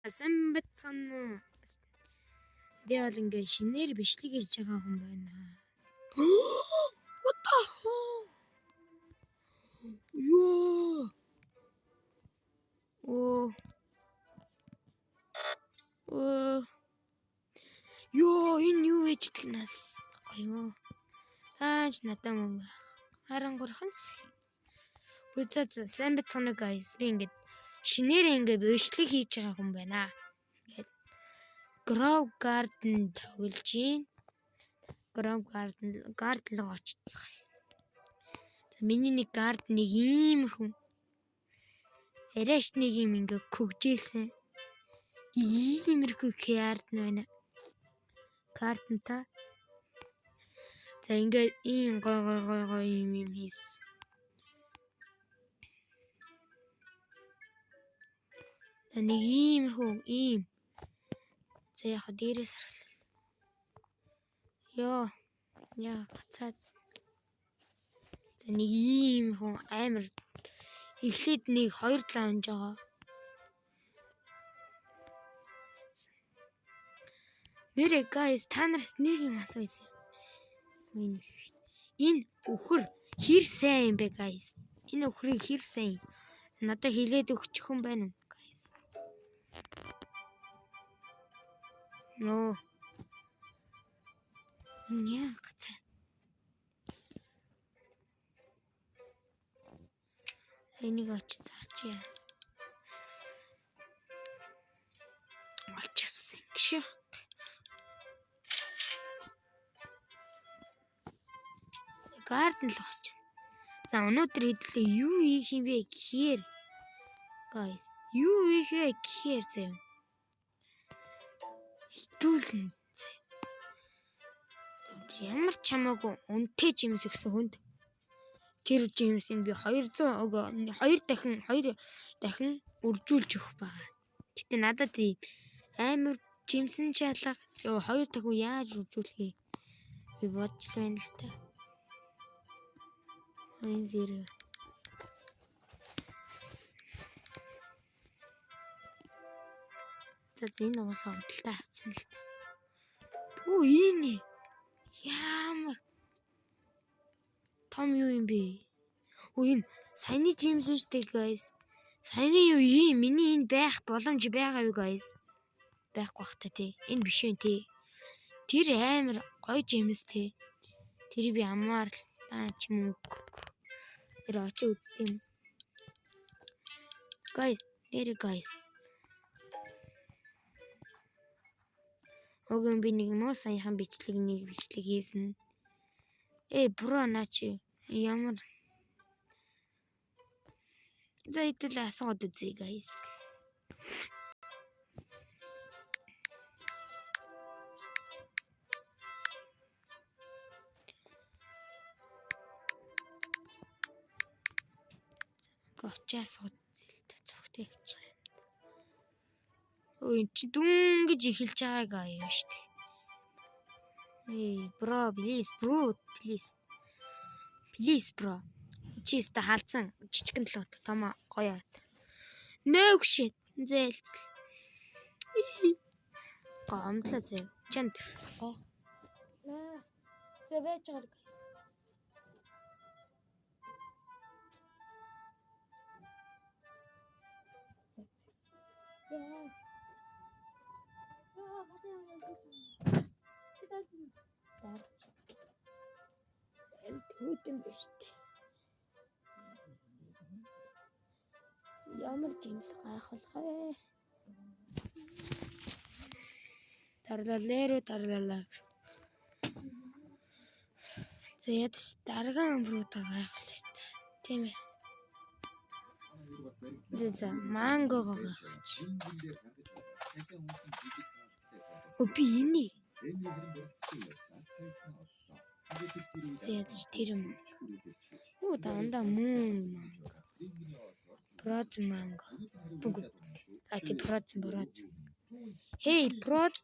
Сайн. Би бол ингээ шинээр бичлэг хийж байгаа хүн байна. What the hell? Ёо. Ёо, энэ юу вэ гэдэг нас гоё юу? Тааж надад мөнгө. Харин гурханс. Үзээ сайн бацгаана guys. Би ингээ шинээр ингээ бичлэг хийж байгаа хүн байна. Grove Garden тоглож гин. Grove Garden руу очицгаая. За миний нэг garden-ыг иймэрхүү арайш нэг юм ингээ хөгжүүлсэн. Иймэрхүү garden байна. Garden та. За ингээ ийм гой юм хийсэн. За нэг иймэрхүү ийм. За яха дээрээс харах. Ёо. Яа гацаад. За нэг иймэрхүү амар эхлээд нэг 2-7 онж байгаа. Нэрээ guys та нараас нэг юм асууя. Энэ өхөр хэр сайн юм бэ guys? Энэ өхрийг хэр сайн? Надад хилээд өгчих хүн байна уу guys? Ноо. Яа гацаа. Энийг очиж зарчээ. Олчихсан гişх. Garden л очив. За өнөөдөр хэдлээ юу хийх юм бэ гэхээр guys юу хийх вэ гэхээр заяа. Хитүүлнэ заяа. Ямар ч хамаагүй үнэтэй жимс өгсөн хүнд тэр жимсийг би 2 дахин үржүүлж өгөх байгаа. Гэтэ надад амар жимсэн чалга 2 дахин яаж үржүүлэхээ би бодож байна л та. Энэ зэрэг. За энэ уусаа унталтай хатсан л та. Түү энэ ямар том юу юм бэ? Энэ саяны жимс штэ guys. Саяны юу ийм миний энэ байх боломж байгаа юу guys? Байхгүй бах та тий. Энэ биш үү тий. Тэр амар гоё жимс тий. Тэр би амаар л ч юм уу. Тэр очиж үзтiin. Guys, нэрээ guys. Огон би нэг муу саяхан бичлэг хийсэн. Бро начи ямар за итэл асууд үзье guys. Гочаас үзэлтэй зөвхтэй явчих юм. Ой чи дүн гэж эхэлж байгаагаа юм штэ. Bro, please bro. Чи өстө хаалцсан жижигэн л том гоё. No shit. Зээл. Гомдлоо зэ. Чанд. Зэ байж байгаа. Түйдэн биш үү? Ямар жимс гайхалгаа. Тарлалаа. Зээд дарган амруудаа гайхалтай. Тийм ээ. За манго гайхалч. Би энэ. Зээд тэр юм. Дандаа мөн. Прод манго. Прод. Hey, prod.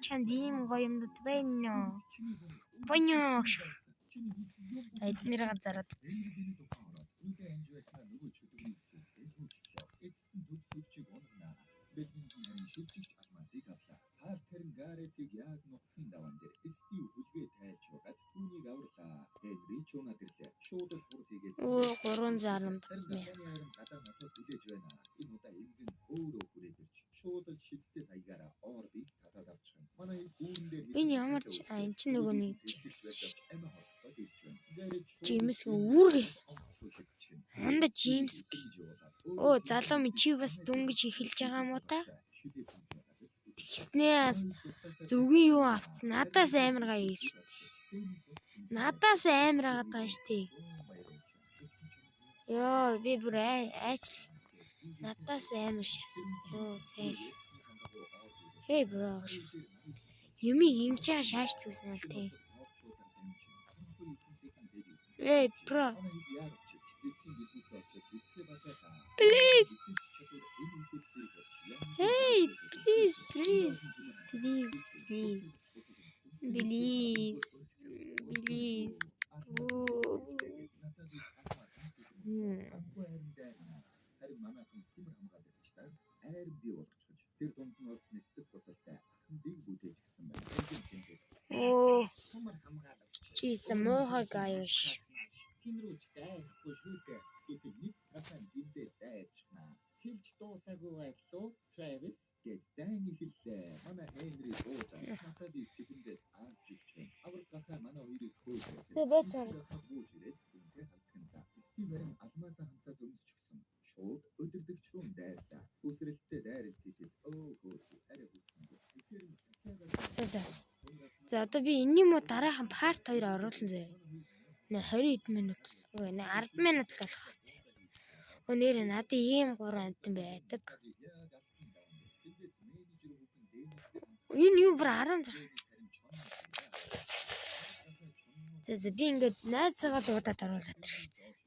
Чандим гоё юмнууд байна. Понёш. Эднэр газараад. Оо 360. Энэ ямар ч энэ ч нөгөө нэг Джеймс үүрэг. Ханда Джеймс. Оо залуу минь чи бас дүнгиж эхэлж байгаа юм уу та? Тэгснээс зүгийн юу авц надаас амар гая гэж. Надаас амар агаад байгаа шүү дээ. Йоо би бүр айчл. Надаас амар шас. Йоо зээл. Хей бро. Юми ингэж шааш төсөн л тий. Эй бро. Please. Hey, please. Oh, she's the more guy. За одоо би энэний муу дараахан part 2 оруулсан зэ. Нэ 20 минут. Өө нэ 10 минут л болох гэсэн. Өнөр надад ийм 3 амтан байдаг. Энэ юу бүр 16. За би ингээд найзаагаа дуудаад оруулаад ирэх.